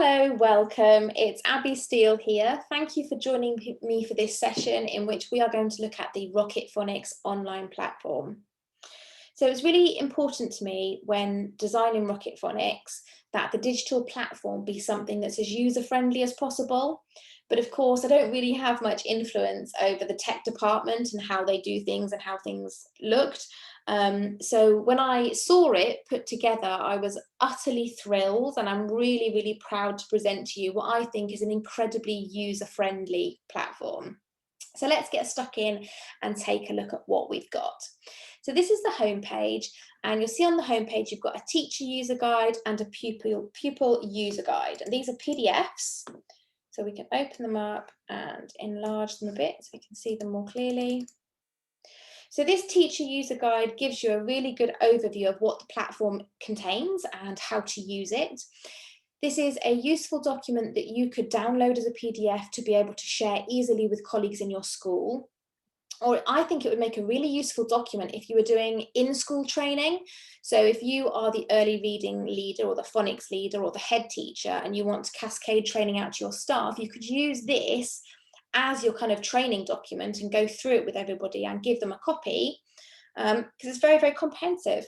Hello, welcome. It's Abby Steel here. Thank you for joining me for this session in which we are going to look at the Rocket Phonics Online Platform. So it's really important to me when designing Rocket Phonics that the digital platform be something that's as user-friendly as possible. But of course, I don't really have much influence over the tech department and how they do things and how things looked. So when I saw it put together, I was utterly thrilled, and I'm really, really proud to present to you what I think is an incredibly user-friendly platform. So let's get stuck in and take a look at what we've got. So this is the home page, and you'll see on the home page you've got a teacher user guide and a pupil user guide, and these are PDFs. So we can open them up and enlarge them a bit so we can see them more clearly. So this teacher user guide gives you a really good overview of what the platform contains and how to use it. This is a useful document that you could download as a PDF to be able to share easily with colleagues in your school. Or I think it would make a really useful document if you were doing in-school training. So if you are the early reading leader or the phonics leader or the head teacher and you want to cascade training out to your staff, you could use this as your kind of training document and go through it with everybody and give them a copy, because it's very, very comprehensive.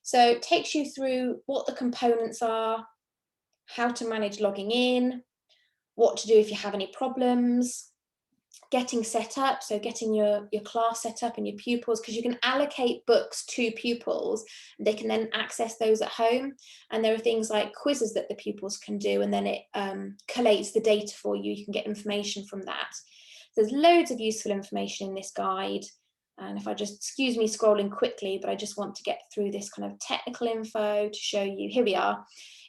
So it takes you through what the components are, how to manage logging in, what to do if you have any problems, getting set up, so getting your class set up and your pupils, because you can allocate books to pupils. They can then access those at home, and there are things like quizzes that the pupils can do, and then it collates the data for you. You can get information from that. There's loads of useful information in this guide, and if I just, excuse me scrolling quickly, but I just want to get through this kind of technical info to show you. Here we are.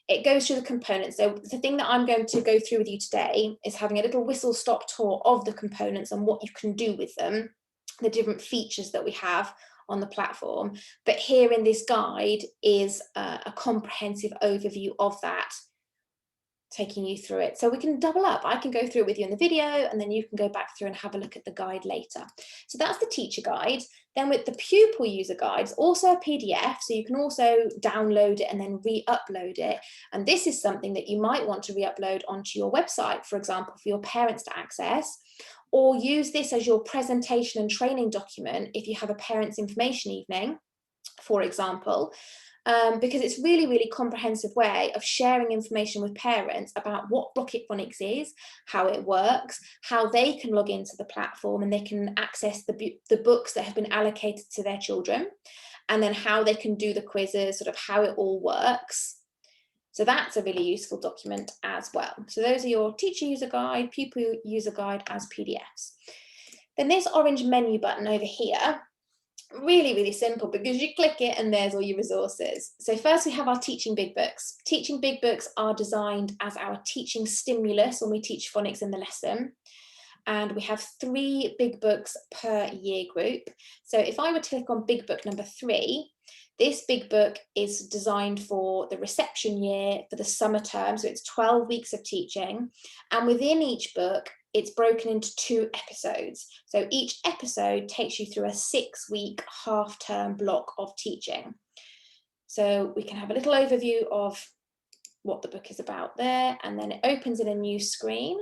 It goes through the components. So the thing that I'm going to go through with you today is having a little whistle-stop tour of the components and what you can do with them, the different features that we have on the platform. But here in this guide is a comprehensive overview of that, taking you through it. So we can double up. I can go through it with you in the video, and then you can go back through and have a look at the guide later. So that's the teacher guide. Then with the pupil user guide, it's also a PDF, so you can also download it and then re-upload it. And this is something that you might want to re-upload onto your website, for example, for your parents to access, or use this as your presentation and training document if you have a parents' information evening, for example. Because it's really, really comprehensive way of sharing information with parents about what Rocket Phonics is, how it works, how they can log into the platform and they can access the books that have been allocated to their children, and then how they can do the quizzes, sort of how it all works. So that's a really useful document as well. So those are your teacher user guide, pupil user guide as PDFs. Then this orange menu button over here, really, really simple, because you click it and there's all your resources. So first we have our teaching big books. Teaching big books are designed as our teaching stimulus when we teach phonics in the lesson. And we have 3 big books per year group. So if I were to click on big book number 3, this big book is designed for the reception year, for the summer term. So it's 12 weeks of teaching. And within each book, it's broken into 2 episodes. So each episode takes you through a 6-week half-term block of teaching. So we can have a little overview of what the book is about there, and then it opens in a new screen.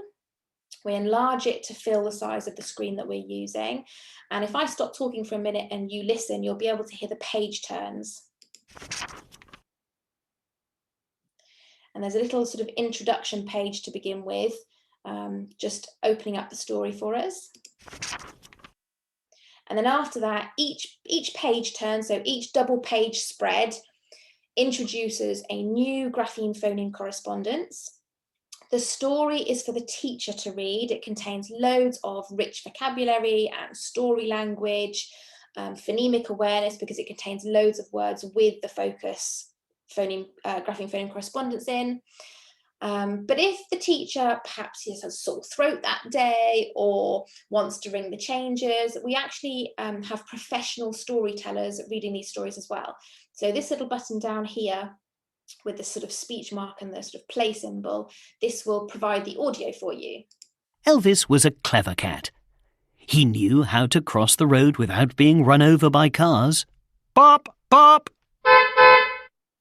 We enlarge it to fill the size of the screen that we're using. And if I stop talking for a minute and you listen, you'll be able to hear the page turns. And there's a little sort of introduction page to begin with, just opening up the story for us. And then after that, each page turn, so each double page spread, introduces a new grapheme phoneme correspondence. The story is for the teacher to read. It contains loads of rich vocabulary and story language, phonemic awareness, because it contains loads of words with the focus grapheme phoneme correspondence in. But if the teacher perhaps has a sore throat that day or wants to ring the changes, we actually have professional storytellers reading these stories as well. So this little button down here with the sort of speech mark and the sort of play symbol, this will provide the audio for you. Elvis was a clever cat. He knew how to cross the road without being run over by cars. Pop, pop!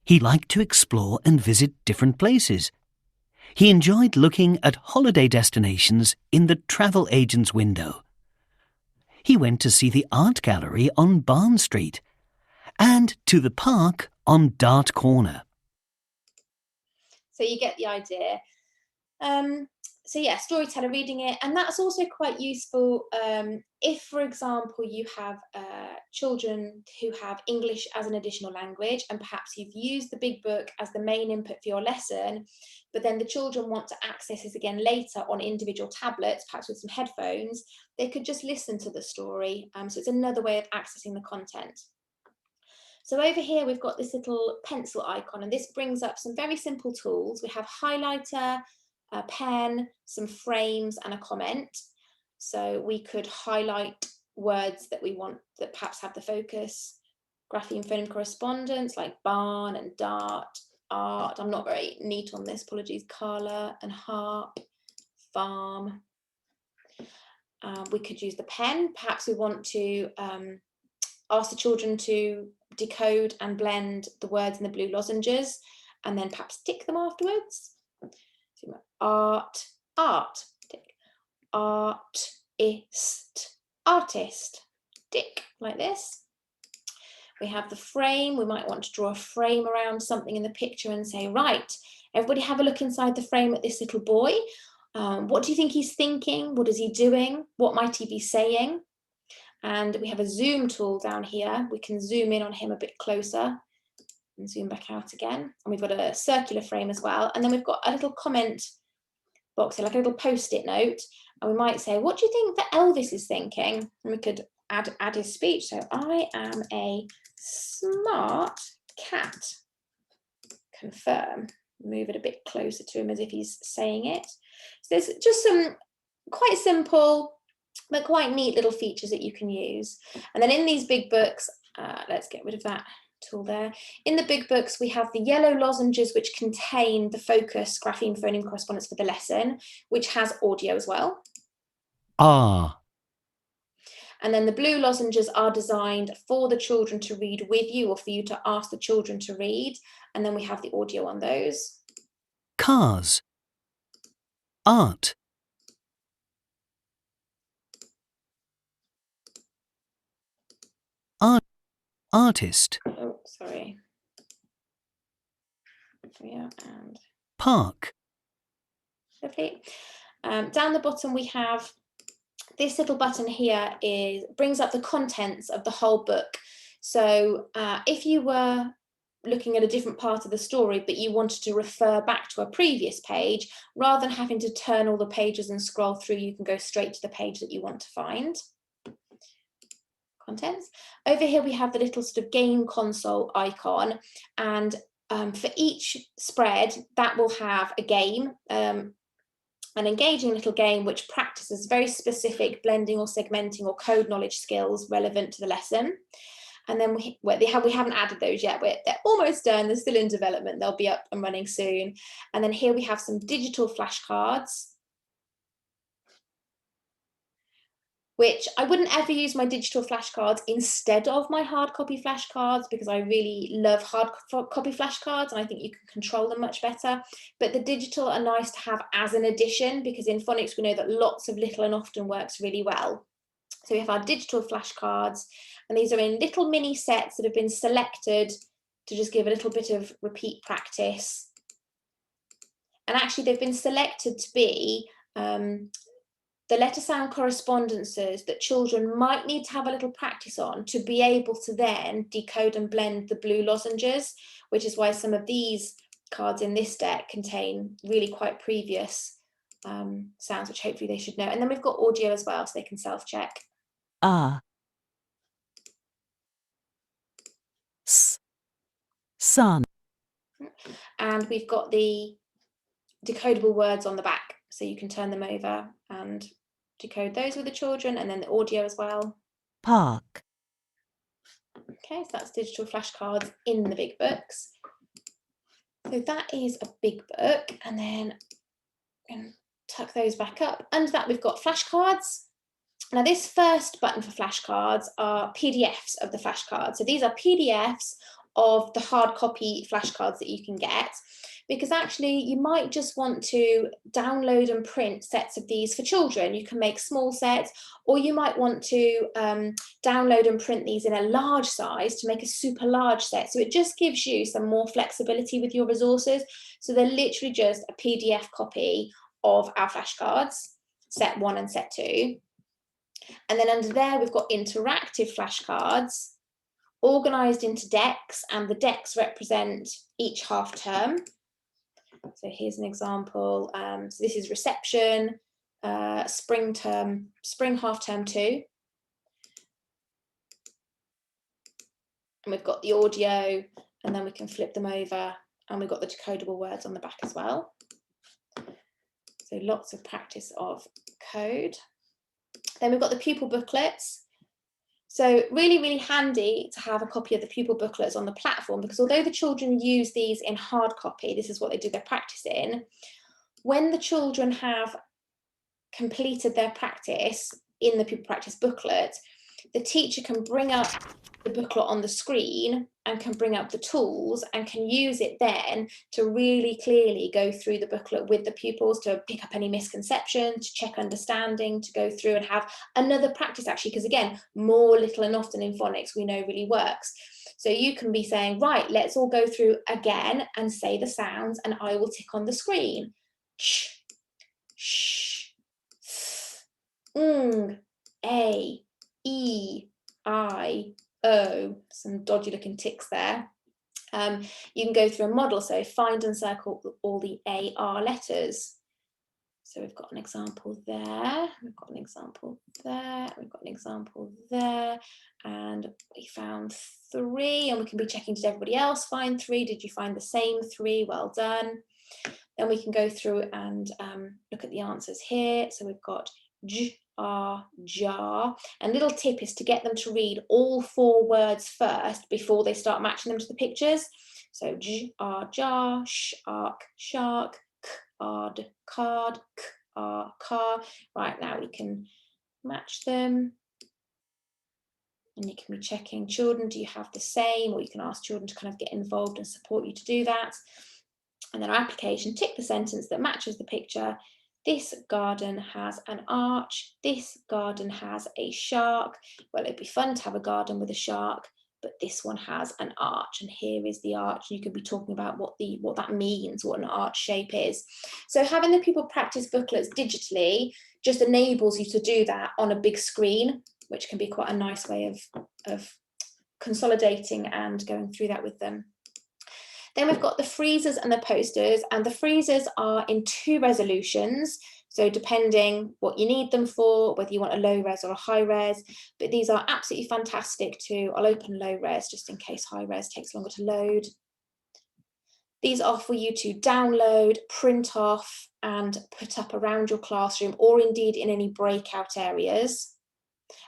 He liked to explore and visit different places. He enjoyed looking at holiday destinations in the travel agent's window. He went to see the art gallery on Barn Street and to the park on Dart Corner. So you get the idea. So yeah, storyteller reading it, and that's also quite useful if, for example, you have children who have English as an additional language, and perhaps you've used the big book as the main input for your lesson, but then the children want to access this again later on individual tablets, perhaps with some headphones. They could just listen to the story. So it's another way of accessing the content. So over here, we've got this little pencil icon, and this brings up some very simple tools. We have highlighter, a pen, some frames, and a comment. So we could highlight words that we want that perhaps have the focus. Grapheme phoneme correspondence like barn and dart, art. I'm not very neat on this, apologies. Carla and harp, farm. We could use the pen. Perhaps we want to ask the children to decode and blend the words in the blue lozenges and then perhaps tick them afterwards. So art, art, tick. Artist, artist, tick, like this. We have the frame. We might want to draw a frame around something in the picture and say, right, everybody have a look inside the frame at this little boy. What do you think he's thinking? What is he doing? What might he be saying? And we have a zoom tool down here. We can zoom in on him a bit closer and zoom back out again. And we've got a circular frame as well. And then we've got a little comment box here, like a little post-it note. And we might say, what do you think that Elvis is thinking? And we could add his speech. So I am a smart cat. Confirm. Move it a bit closer to him as if he's saying it. So there's just some quite simple but quite neat little features that you can use. And then in these big books, let's get rid of that tool there. In the big books, we have the yellow lozenges, which contain the focus grapheme phoneme correspondence for the lesson, which has audio as well. Ah. And then the blue lozenges are designed for the children to read with you or for you to ask the children to read. And then we have the audio on those. Cars. Art. Artist. Oh, sorry. Yeah, and park. Lovely. Down the bottom we have this little button here brings up the contents of the whole book. So if you were looking at a different part of the story, but you wanted to refer back to a previous page, rather than having to turn all the pages and scroll through, you can go straight to the page that you want to find. Contents. Over here we have the little sort of game console icon, and for each spread that will have a game, an engaging little game which practices very specific blending or segmenting or code knowledge skills relevant to the lesson. And then we haven't added those yet. They're almost done. They're still in development. They'll be up and running soon. And then here we have some digital flashcards, which I wouldn't ever use my digital flashcards instead of my hard copy flashcards, because I really love hard copy flashcards and I think you can control them much better. But the digital are nice to have as an addition, because in phonics we know that lots of little and often works really well. So we have our digital flashcards, and these are in little mini sets that have been selected to just give a little bit of repeat practice. And actually they've been selected to be the letter sound correspondences that children might need to have a little practice on to be able to then decode and blend the blue lozenges, which is why some of these cards in this deck contain really quite previous sounds, which hopefully they should know. And then we've got audio as well, so they can self-check. Sun. And we've got the decodable words on the back, so you can turn them over and decode those with the children, and then the audio as well. Park. Okay, so that's digital flashcards in the big books. So that is a big book, and then I'm going to tuck those back up. Under that we've got flashcards. Now this first button for flashcards are PDFs of the flashcards. So these are PDFs of the hard copy flashcards that you can get. because actually you might just want to download and print sets of these for children. You can make small sets, or you might want to download and print these in a large size to make a super large set. So it just gives you some more flexibility with your resources. So they're literally just a PDF copy of our flashcards, set 1 and set 2. And then under there, we've got interactive flashcards organised into decks, and the decks represent each half term. So here's an example. So this is reception, spring half term 2. And we've got the audio, and then we can flip them over, and we've got the decodable words on the back as well. So lots of practice of code. Then we've got the pupil booklets. So really, really handy to have a copy of the pupil booklets on the platform, because although the children use these in hard copy, this is what they do their practice in, when the children have completed their practice in the pupil practice booklet, the teacher can bring up the booklet on the screen and can bring up the tools and can use it then to really clearly go through the booklet with the pupils, to pick up any misconceptions, to check understanding, to go through and have another practice, actually, because again, more little and often in phonics we know really works. So you can be saying, right, let's all go through again and say the sounds, and I will tick on the screen. Ch, sh, a, e, I, O, some dodgy looking ticks there. You can go through a model, so find and circle all the AR letters. So we've got an example there, we've got an example there, we've got an example there, and we found 3, and we can be checking, did everybody else find 3? Did you find the same 3? Well done. Then we can go through and look at the answers here. So we've got J, R, jar. And little tip is to get them to read all 4 words first before they start matching them to the pictures. So J, R, jar, sh, ark, shark, k, ard, card, k, R, car. Right, now we can match them. And you can be checking, children, do you have the same? Or you can ask children to kind of get involved and support you to do that. And then our application, tick the sentence that matches the picture. This garden has an arch. This garden has a shark. Well, it'd be fun to have a garden with a shark, but this one has an arch, and here is the arch. You could be talking about what that means, what an arch shape is. So having the pupil practice booklets digitally just enables you to do that on a big screen, which can be quite a nice way of consolidating and going through that with them. Then we've got the Friezes and the posters, and the Friezes are in 2 resolutions. So depending what you need them for, whether you want a low res or a high res, but these are absolutely fantastic too. I'll open low res just in case high res takes longer to load. These are for you to download, print off, and put up around your classroom, or indeed in any breakout areas.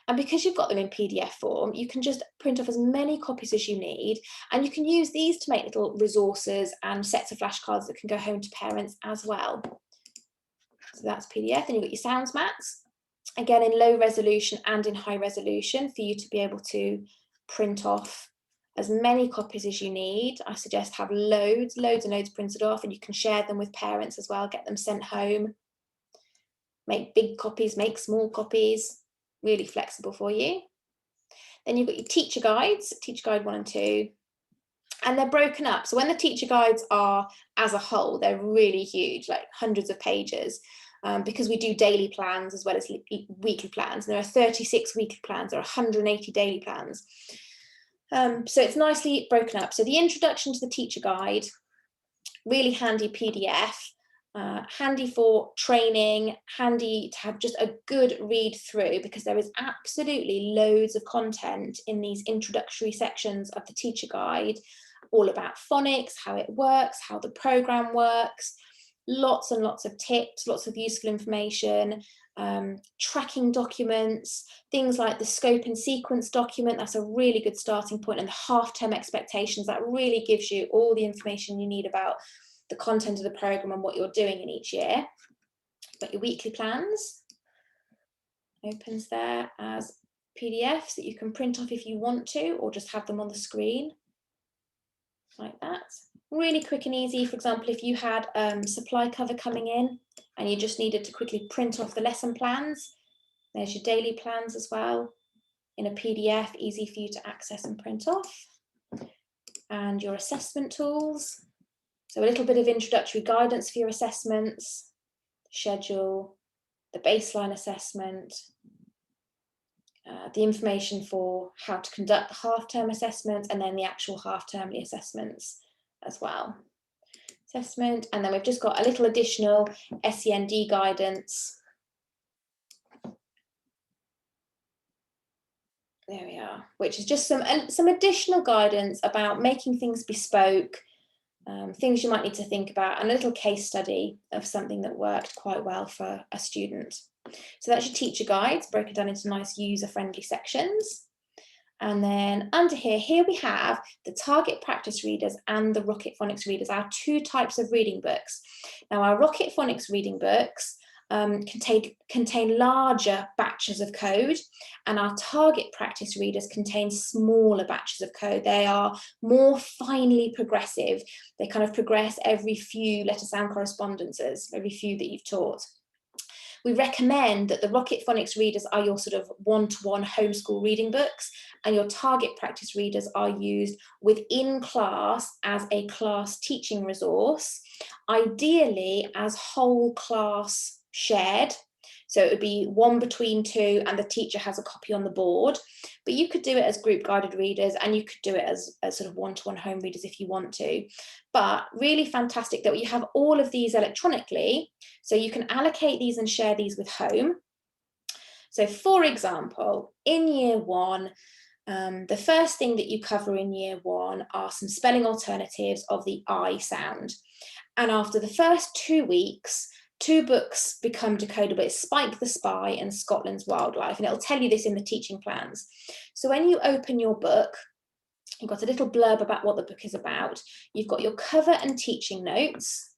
And because you've got them in PDF form, you can just print off as many copies as you need, and you can use these to make little resources and sets of flashcards that can go home to parents as well. So that's PDF. Then you've got your sounds mats, again in low resolution and in high resolution, for you to be able to print off as many copies as you need. I suggest have loads and loads printed off, and you can share them with parents as well, get them sent home. Make big copies, make small copies. Really flexible for you. Then you've got your teacher guides, teacher guide 1 and 2, and they're broken up. So when the teacher guides are as a whole, they're really huge, like hundreds of pages, because we do daily plans as well as weekly plans. And there are 36 weekly plans, there are 180 daily plans. So it's nicely broken up. So the introduction to the teacher guide, really handy PDF. Handy for training, handy to have just a good read through, because there is absolutely loads of content in these introductory sections of the teacher guide, all about phonics, how it works, how the program works, lots and lots of tips, lots of useful information, tracking documents, things like the scope and sequence document. That's a really good starting point, and the half-term expectations, that really gives you all the information you need about the content of the program and what you're doing in each year. Got your weekly plans, opens there as PDFs that you can print off if you want to, or just have them on the screen like that. Really quick and easy. For example, if you had supply cover coming in and you just needed to quickly print off the lesson plans, there's your daily plans as well in a PDF, easy for you to access and print off. And your assessment tools. So a little bit of introductory guidance for your assessments, schedule, the baseline assessment, the information for how to conduct the half-term assessments, and then the actual half-termly assessments as well. Assessment, and then we've just got a little additional SEND guidance. There we are, which is just some additional guidance about making things bespoke, things you might need to think about, and a little case study of something that worked quite well for a student. So that's your teacher guides, broken down into nice user-friendly sections. And then under here we have the target practice readers and the Rocket Phonics readers, our two types of reading books. Now, our Rocket Phonics reading books contain larger batches of code, and our target practice readers contain smaller batches of code. They are more finely progressive. They kind of progress every few letter sound correspondences, every few that you've taught. We recommend that the Rocket Phonics readers are your sort of one-to-one homeschool reading books, and your target practice readers are used within class as a class teaching resource, ideally as whole class shared. So it would be one between two and the teacher has a copy on the board, but you could do it as group guided readers, and you could do it as sort of one-to-one home readers if you want to. But really fantastic that you have all of these electronically, so you can allocate these and share these with home. So for example, in year one, the first thing that you cover in year one are some spelling alternatives of the I sound. And after the first 2 weeks, 2 books become decodable. It's Spike the Spy and Scotland's Wildlife, and it'll tell you this in the teaching plans. So when you open your book, you've got a little blurb about what the book is about. You've got your cover and teaching notes.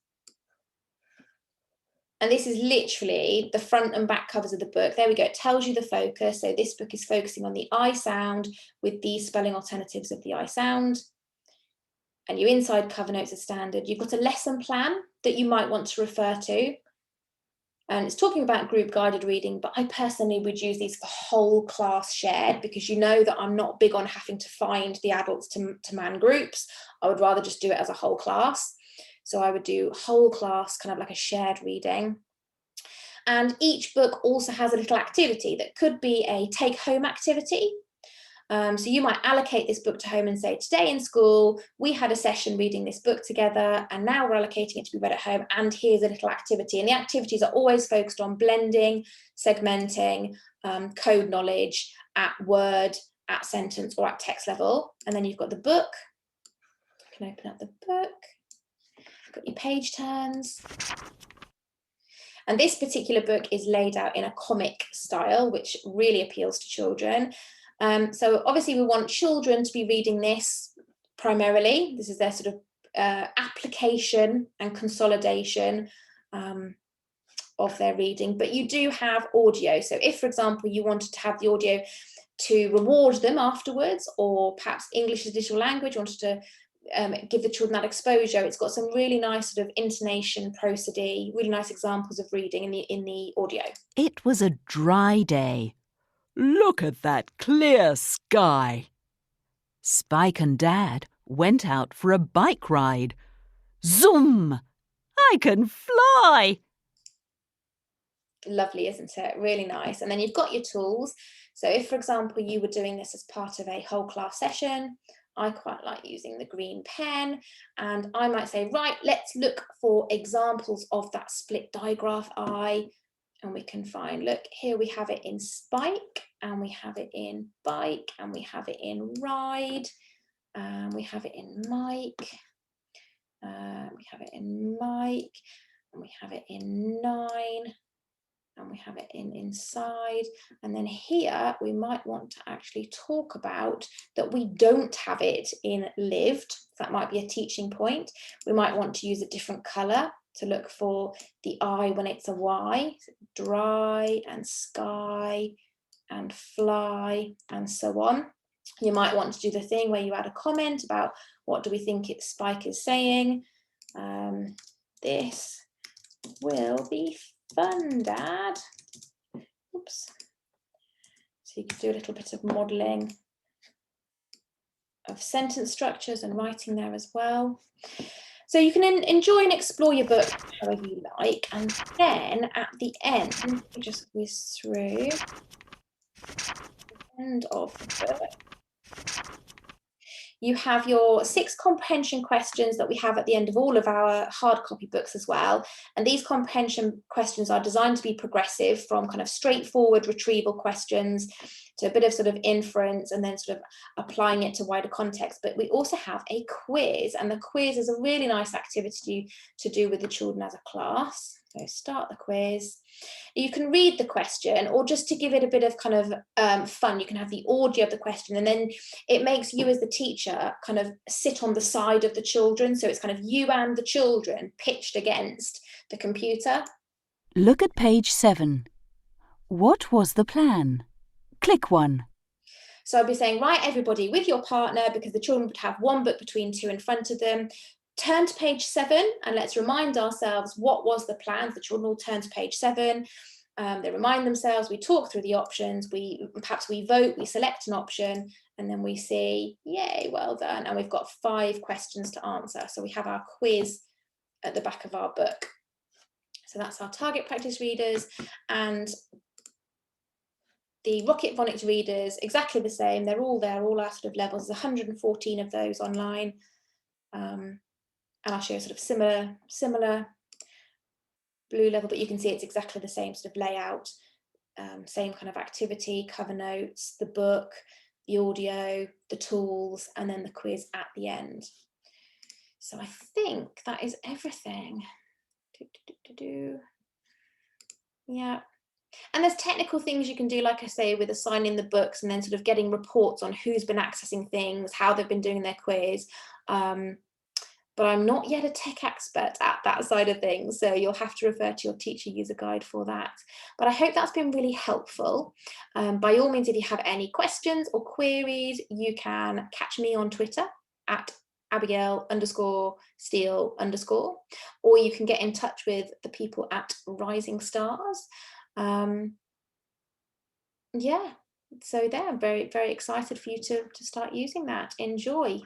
And this is literally the front and back covers of the book. There we go, it tells you the focus. So this book is focusing on the I sound with these spelling alternatives of the I sound. And your inside cover notes are standard. You've got a lesson plan that you might want to refer to. And it's talking about group guided reading, but I personally would use these for whole class shared, because you know that I'm not big on having to find the adults to man groups. I would rather just do it as a whole class. So I would do whole class, kind of like a shared reading. And each book also has a little activity that could be a take home activity. So you might allocate this book to home and say, today in school, we had a session reading this book together, and now we're allocating it to be read at home, and here's a little activity. And the activities are always focused on blending, segmenting, code knowledge at word, at sentence, or at text level. And then you've got the book. You can open up the book. You've got your page turns. And this particular book is laid out in a comic style, which really appeals to children. So obviously we want children to be reading this primarily. This is their sort of application and consolidation of their reading, but you do have audio. So if, for example, you wanted to have the audio to reward them afterwards, or perhaps English as a digital language, wanted to give the children that exposure, it's got some really nice sort of intonation, prosody, really nice examples of reading in the audio. It was a dry day. Look at that clear sky. Spike and Dad went out for a bike ride. Zoom! I can fly! Lovely, isn't it? Really nice. And then you've got your tools. So if, for example, you were doing this as part of a whole class session, I quite like using the green pen, and I might say, right, let's look for examples of that split digraph I. And we can find, look, here we have it in Spike, and we have it in Bike, and we have it in Ride, and we have it in Mike, we have it in Mike, and we have it in Nine, and we have it in Inside. And then here we might want to actually talk about that we don't have it in Lived. That might be a teaching point. We might want to use a different colour to look for the I when it's a Y, dry and sky and fly and so on. You might want to do the thing where you add a comment about what do we think Spike is saying. This will be fun, Dad. Oops. So you could do a little bit of modelling of sentence structures and writing there as well. So you can enjoy and explore your book however you like, and then at the end, we just whiz through the end of the book. You have your 6 comprehension questions that we have at the end of all of our hard copy books as well. And these comprehension questions are designed to be progressive, from kind of straightforward retrieval questions to a bit of sort of inference and then sort of applying it to wider context. But we also have a quiz, and the quiz is a really nice activity to do with the children as a class. So start the quiz. You can read the question, or just to give it a bit of kind of fun, you can have the audio of the question, and then it makes you as the teacher kind of sit on the side of the children. So it's kind of you and the children pitched against the computer. Look at page 7. What was the plan? Click 1. So I'll be saying, right, everybody with your partner, because the children would have one book between 2 in front of them. Turn to page 7 and let's remind ourselves what was the plan. The children all turn to page 7. They remind themselves, we talk through the options, perhaps we vote, we select an option, and then we see, yay, well done. And we've got 5 questions to answer. So we have our quiz at the back of our book. So that's our target practice readers, and the Rocket Phonics readers, exactly the same. They're all there, all our sort of levels. There's 114 of those online. And I'll show you sort of similar blue level, but you can see it's exactly the same sort of layout, same kind of activity, cover notes, the book, the audio, the tools, and then the quiz at the end. So I think that is everything. Yeah. And there's technical things you can do, like I say, with assigning the books and then sort of getting reports on who's been accessing things, how they've been doing their quiz. But I'm not yet a tech expert at that side of things, so you'll have to refer to your teacher user guide for that. But I hope that's been really helpful. By all means, if you have any questions or queries, you can catch me on Twitter at Abigail_Steel_, or you can get in touch with the people at Rising Stars. Yeah, so there, I'm very, very excited for you to start using that. Enjoy.